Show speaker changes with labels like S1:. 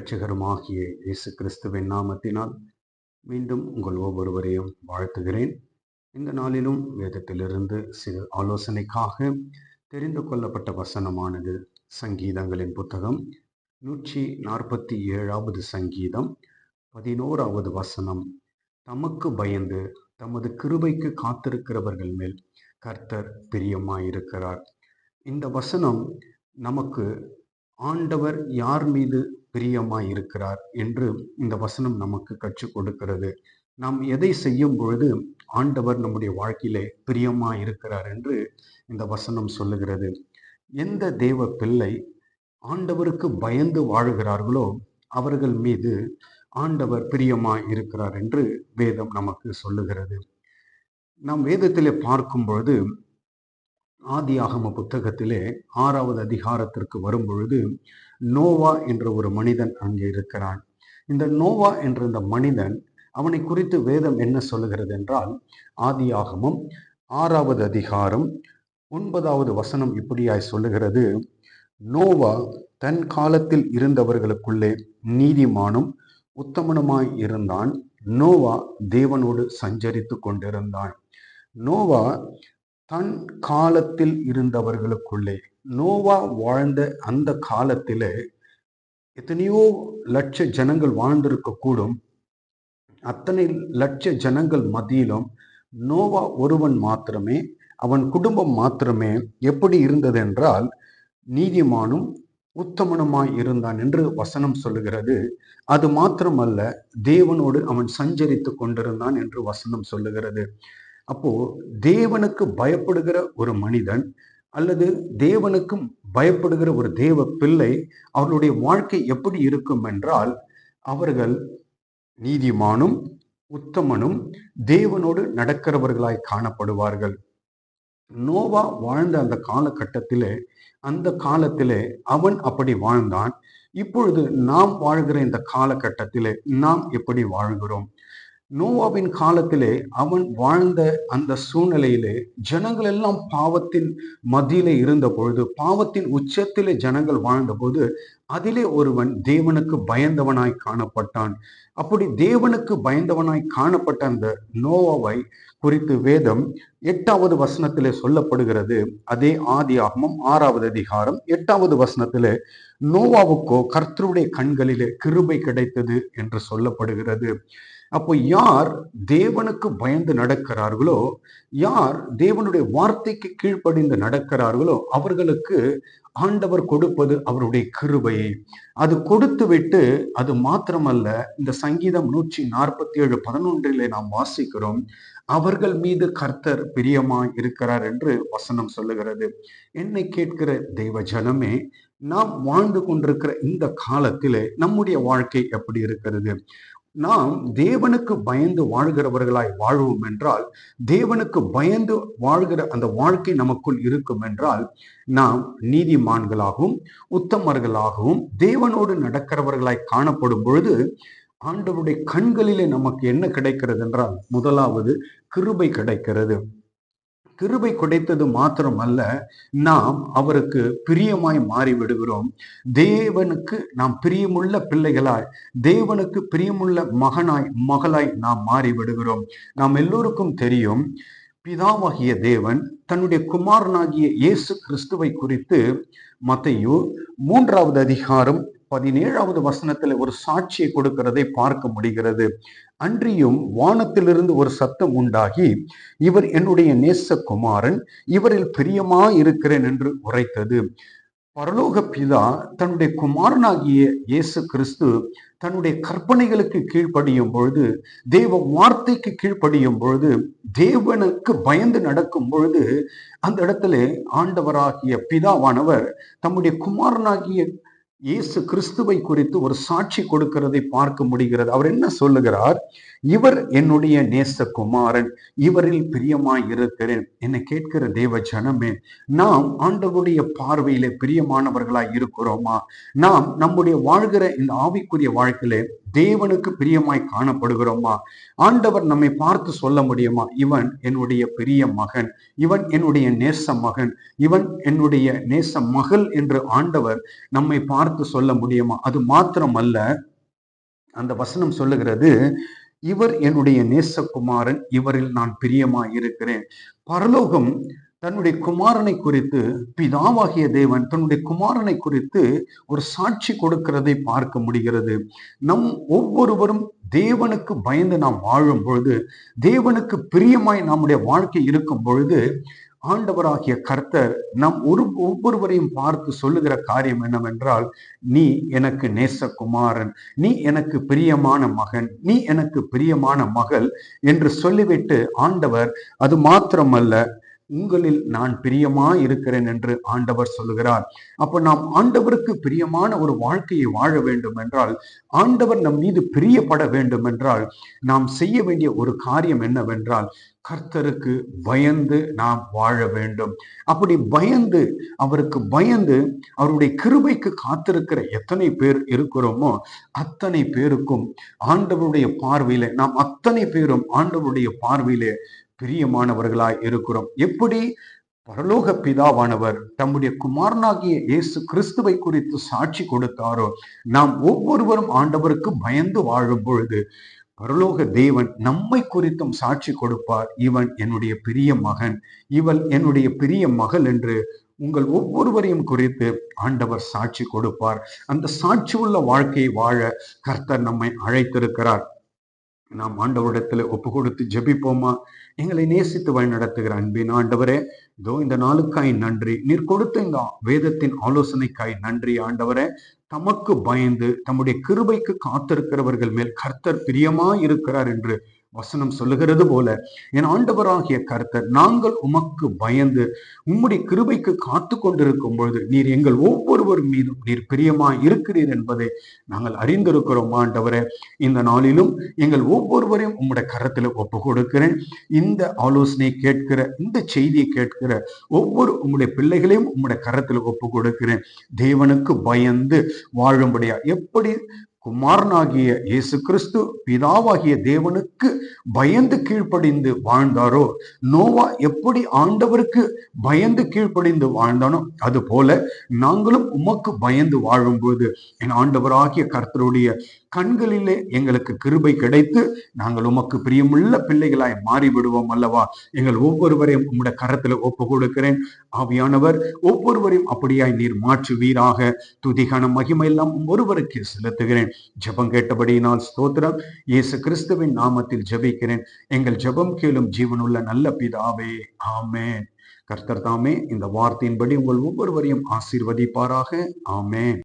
S1: இரட்சகருமாகிய இயேசு கிறிஸ்துவின் நாமத்தினால் மீண்டும் உங்கள் ஒவ்வொருவரையும் வாழ்த்துகிறேன். இந்த நாளிலும் வேதத்திலிருந்து சிறு ஆலோசனைக்காக தெரிந்து கொள்ளப்பட்ட வசனமானது சங்கீதங்களின் புத்தகம் 147வது சங்கீதம் 11வது வசனம். தமக்கு பயந்து தமது கிருபைக்கு காத்திருக்கிறவர்கள் மேல் கர்த்தர் பிரியமாயிருக்கிறார். இந்த வசனம் நமக்கு ஆண்டவர் யார் மீது பிரியமாயிருக்கிறார் என்று இந்த வசனம் நமக்கு கற்றுக் கொடுக்கிறது. நாம் எதை செய்யும் பொழுது ஆண்டவர் நம்முடைய வாழ்க்கையிலே பிரியமாயிருக்கிறார் என்று இந்த வசனம் சொல்லுகிறது. எந்த தேவ பிள்ளை ஆண்டவருக்கு பயந்து வாழுகிறார்களோ அவர்கள் மீது ஆண்டவர் பிரியமாயிருக்கிறார் என்று வேதம் நமக்கு சொல்லுகிறது. நாம் வேதத்திலே பார்க்கும் பொழுது ஆதியாகம புத்தகத்திலே 6வது அதிகாரத்திற்கு வரும் பொழுது நோவா என்ற ஒரு மனிதன் அங்கே இருக்கிறான். இந்த நோவா என்ற இந்த மனிதன், அவனை குறித்து வேதம் என்ன சொல்லுகிறது என்றால், ஆதியாகமம் 6வது அதிகாரம் 9வது வசனம் இப்படியாய் சொல்லுகிறது. நோவா தன் காலத்தில் இருந்தவர்களுக்குள்ளே நீதிமானும் உத்தமனுமாய் இருந்தான். நோவா தேவனோடு சஞ்சரித்து கொண்டிருந்தான். நோவா தன் காலத்தில் இருந்தவர்களுக்குள்ளே, நோவா வாழ்ந்த அந்த காலத்திலே எத்தனையோ லட்ச ஜனங்கள் வாழ்ந்திருக்க கூடும். அத்தனை லட்ச ஜனங்கள் மத்தியிலும் நோவா ஒருவன் மாத்திரமே, அவன் குடும்பம் மாத்திரமே எப்படி இருந்தது என்றால் நீதிமானும் உத்தமனுமாய் இருந்தான் என்று வசனம் சொல்லுகிறது. அது மாத்திரமல்ல, தேவனோடு அவன் சஞ்சரித்து கொண்டிருந்தான் என்று வசனம் சொல்லுகிறது. அப்போ தேவனுக்கு பயப்படுகிற ஒரு மனிதன் அல்லது தேவனுக்கும் பயப்படுகிற ஒரு தேவ பிள்ளை, அவர்களுடைய வாழ்க்கை எப்படி இருக்கும் என்றால், அவர்கள் நீதிமானும் உத்தமனும் தேவனோடு நடக்கிறவர்களாய் காணப்படுவார்கள். நோவா வாழ்ந்த அந்த காலத்திலே அவன் அப்படி வாழ்ந்தான். இப்பொழுது நாம் வாழ்கிற இந்த காலகட்டத்திலே நாம் எப்படி வாழ்கிறோம்? நோவாவின் காலத்திலே அவன் வாழ்ந்த அந்த சூழ்நிலையிலே ஜனங்கள் எல்லாம் பாவத்தின் மத்தியிலே இருந்த பொழுது, பாவத்தின் உச்சத்திலே ஜனங்கள் வாழ்ந்த போது, அதிலே ஒருவன் தேவனுக்கு பயந்தவனாய் காணப்பட்டான். அப்படி தேவனுக்கு பயந்தவனாய் காணப்பட்ட அந்த நோவாவை குறித்து வேதம் 8வது வசனத்திலே சொல்லப்படுகிறது. அதே ஆதியாகமம் 6வது அதிகாரம் 8வது வசனத்திலே, நோவாவுக்கோ கர்த்தருடைய கண்களிலே கிருபை கிடைத்தது என்று சொல்லப்படுகிறது. அப்போ யார் தேவனுக்கு பயந்து நடக்கிறார்களோ, யார் தேவனுடைய வார்த்தைக்கு கீழ்ப்படிந்து நடக்கிறார்களோ, அவர்களுக்கு ஆண்டவர் கொடுப்பது அவருடைய கிருபையை. அது கொடுத்து விட்டு, அது மாத்திரமல்ல, இந்த சங்கீதம் 147:11 நாம் வாசிக்கிறோம், அவர்கள் மீது கர்த்தர் பிரியமாய் இருக்கிறார் என்று வசனம் சொல்லுகிறது. என்னை கேட்கிற தெய்வ ஜனமே, நாம் வாழ்ந்து கொண்டிருக்கிற இந்த காலத்திலே நம்முடைய வாழ்க்கை எப்படி இருக்கிறது? நாம் தேவனுக்கு பயந்து வாழ்கிறவர்களாய் வாழ்வோம் என்றால், தேவனுக்கு பயந்து வாழ்கிற அந்த வாழ்க்கை நமக்குள் இருக்கும் என்றால், நாம் நீதிமான்களாகவும் உத்தமர்களாகவும் தேவனோடு நடக்கிறவர்களாய் காணப்படும் பொழுது, ஆண்டவருடைய கண்களிலே நமக்கு என்ன கிடைக்கிறது என்றால், முதலாவது கிருபை கிடைக்கிறது. கிருபை கிடைத்தது மாத்திரமல்ல, நாம் அவருக்கு பிரியமாய் மாறிவிடுகிறோம். தேவனுக்கு நாம் பிரியமுள்ள பிள்ளைகளாய், தேவனுக்கு பிரியமுள்ள மகளாய் நாம் மாறிவிடுகிறோம். நாம் எல்லோருக்கும் தெரியும், பிதாவாகிய தேவன் தன்னுடைய குமாரனாகிய இயேசு கிறிஸ்துவை குறித்து மத்தேயு 3வது அதிகாரம் 17வது வசனத்துல ஒரு சாட்சியை கொடுக்கிறதை பார்க்க முடிகிறது. அன்றியும் வானத்திலிருந்து ஒரு சத்தம் உண்டாகி, இவர் என்னுடைய நேசகுமாரன், இவரில் பிரியமாயிருக்கிறேன் என்று உரைத்தது. பரலோக பிதா தன்னுடைய குமாரனாகிய இயேசு கிறிஸ்து தன்னுடைய கற்பனைகளுக்கு கீழ்ப்படியும் பொழுது, தேவ வார்த்தைக்கு கீழ்ப்படியும் பொழுது, தேவனுக்கு பயந்து நடக்கும் பொழுது, அந்த இடத்துல ஆண்டவராகிய பிதாவானவர் தம்முடைய குமாரனாகிய இயேசு கிறிஸ்துவை குறித்து ஒரு சாட்சி கொடுக்கிறதை பார்க்க முடிகிறது. அவர் என்ன சொல்லுகிறார்? இவர் என்னுடைய நேசகுமாரன், இவரில் பிரியமாய் இருக்கிறேன். என்னை கேட்கிற தேவ ஜனமே, நாம் ஆண்டவருடைய பார்வையிலே பிரியமானவர்களாய் இருக்கிறோமா? நாம் நம்முடைய வாழ்கிற இந்த ஆவிக்குரிய வாழ்க்கையிலே தேவனுக்கு பிரியமாய் காணப்படுகிறோமா? ஆண்டவர் நம்மை பார்த்து சொல்ல முடியுமா, இவன் என்னுடைய பெரிய மகன், இவன் என்னுடைய நேச மகன், இவன் என்னுடைய நேச மகள் என்று ஆண்டவர் நம்மை பார்த்து சொல்ல முடியுமா? அது மாத்திரமல்ல, அந்த வசனம் சொல்லுகிறது, இவர் என்னுடைய நேசகுமாரன், இவரில் நான் பிரியமாய் இருக்கிறேன். பரலோகம் தன்னுடைய குமாரனை குறித்து, பிதாவாகிய தேவன் தன்னுடைய குமாரனை குறித்து ஒரு சாட்சி கொடுக்கிறதை பார்க்க முடிகிறது. நம் ஒவ்வொருவரும் தேவனுக்கு பயந்து நாம் வாழும் பொழுது, தேவனுக்கு பிரியமாய் நம்முடைய வாழ்க்கை இருக்கும் பொழுது, ஆண்டவராகிய கர்த்தர் நம் ஒவ்வொருவரையும் பார்த்து சொல்லுகிற காரியம் என்னவென்றால், நீ எனக்கு நேசகுமாரன், நீ எனக்கு பிரியமான மகன், நீ எனக்கு பிரியமான மகள் என்று சொல்லிவிட்டு ஆண்டவர், அது மாத்திரமல்ல, உங்களில் நான் பிரியமா இருக்கிறேன் என்று ஆண்டவர் சொல்லுகிறார். அப்ப நாம் ஆண்டவருக்கு பிரியமான ஒரு வாழ்க்கையை வாழ வேண்டும் என்றால், ஆண்டவர் நம் மீது பிரியப்பட வேண்டும் என்றால், நாம் செய்ய வேண்டிய ஒரு காரியம் என்னவென்றால், கர்த்தருக்கு பயந்து நாம் வாழ வேண்டும். அப்படி பயந்து, அவருக்கு பயந்து, அவருடைய கிருபைக்கு காத்திருக்கிற எத்தனை பேர் இருக்கிறோமோ அத்தனை பேருக்கும் ஆண்டவருடைய பார்வையிலே, நாம் அத்தனை பேரும் ஆண்டவருடைய பார்வையிலே பிரியமானவர்களாய் இருக்கிறோம். எப்படி பரலோக பிதாவானவர் தம்முடைய குமாரனாகிய இயேசு கிறிஸ்துவை குறித்து சாட்சி கொடுத்தாரோ, நாம் ஒவ்வொருவரும் ஆண்டவருக்கு பயந்து வாழும் பொழுது பரலோக தேவன் நம்மை குறித்தும் சாட்சி கொடுப்பார். இவன் என்னுடைய பெரிய மகன், இவள் என்னுடைய பெரிய மகள் என்று உங்கள் ஒவ்வொருவரையும் குறித்து ஆண்டவர் சாட்சி கொடுப்பார். அந்த சாட்சி உள்ள வாழ்க்கையை வாழ கர்த்தர் நம்மை அழைத்திருக்கிறார். நாம் ஆண்டவரிடத்துல ஒப்பு கொடுத்து ஜெபிப்போமா? எங்களை நேசித்து வழி நடத்துகிற அன்பின் ஆண்டவரே, இதோ இந்த நாளுக்காய் நன்றி. நீர் கொடுத்த இந்த வேதத்தின் ஆலோசனைக்காய் நன்றி ஆண்டவரே. தமக்கு பயந்து தம்முடைய கிருபைக்கு காத்திருக்கிறவர்கள் மேல் கர்த்தர் பிரியமா இருக்கிறார் என்று வசனம் சொல்லுகிறது போல, என் ஆண்டவராகிய கர்த்தர், நாங்கள் உமக்கு பயந்து உம்முடைய கிருபைக்கு காத்து கொண்டிருக்கும் பொழுது நீர் எங்கள் ஒவ்வொருவர் மீதும் நீர் பிரியமா இருக்கிறீர் என்பதை நாங்கள் அறிந்திருக்கிறோம் ஆண்டவரே. இந்த நாளிலும் எங்கள் ஒவ்வொருவரையும் உம்முடைய கரத்துல ஒப்பு கொடுக்கிறேன். இந்த ஆலோசனை கேட்கிற, இந்த செய்தியை கேட்கிற ஒவ்வொரு உம்முடைய பிள்ளைகளையும் உம்முடைய கரத்துல ஒப்பு கொடுக்கிறேன். தேவனுக்கு பயந்து வாழும்படியா, எப்படி குமாரனாகிய இயேசு கிறிஸ்து பிதாவாகிய தேவனுக்கு பயந்து கீழ்ப்படிந்து வாழ்ந்தாரோ, நோவா எப்படி ஆண்டவருக்கு பயந்து கீழ்ப்படிந்து வாழ்ந்தானோ, அது போல நாங்களும் உமக்கு பயந்து வாழும்போது என் ஆண்டவராகிய கர்த்தருடைய கண்களிலே எங்களுக்கு கிருபை கிடைத்து நாங்கள் உமக்கு பிரியமுள்ள பிள்ளைகளாய் மாறிவிடுவோம் அல்லவா? எங்கள் ஒவ்வொருவரையும் உம்முடைய கரத்துல ஒப்பு கொடுக்கிறேன். ஆவியானவர் ஒவ்வொருவரையும் அப்படியாய் நீர் மாற்றுவீராக. துதிகான மகிமை எல்லாம் ஒருவருக்கு செலுத்துகிறேன். ஜெபம் கேட்டபடியினால் ஸ்தோத்திரம். இயேசு கிறிஸ்துவின் நாமத்தில் ஜெபிக்கிறேன். எங்கள் ஜெபம் கேளும் ஜீவனுள்ள நல்ல பிதாவே, ஆமென். கர்த்தர் தாமே இந்த வார்த்தையின்படி உங்கள் ஒவ்வொருவரையும் ஆசீர்வதிப்பாராக. ஆமென்.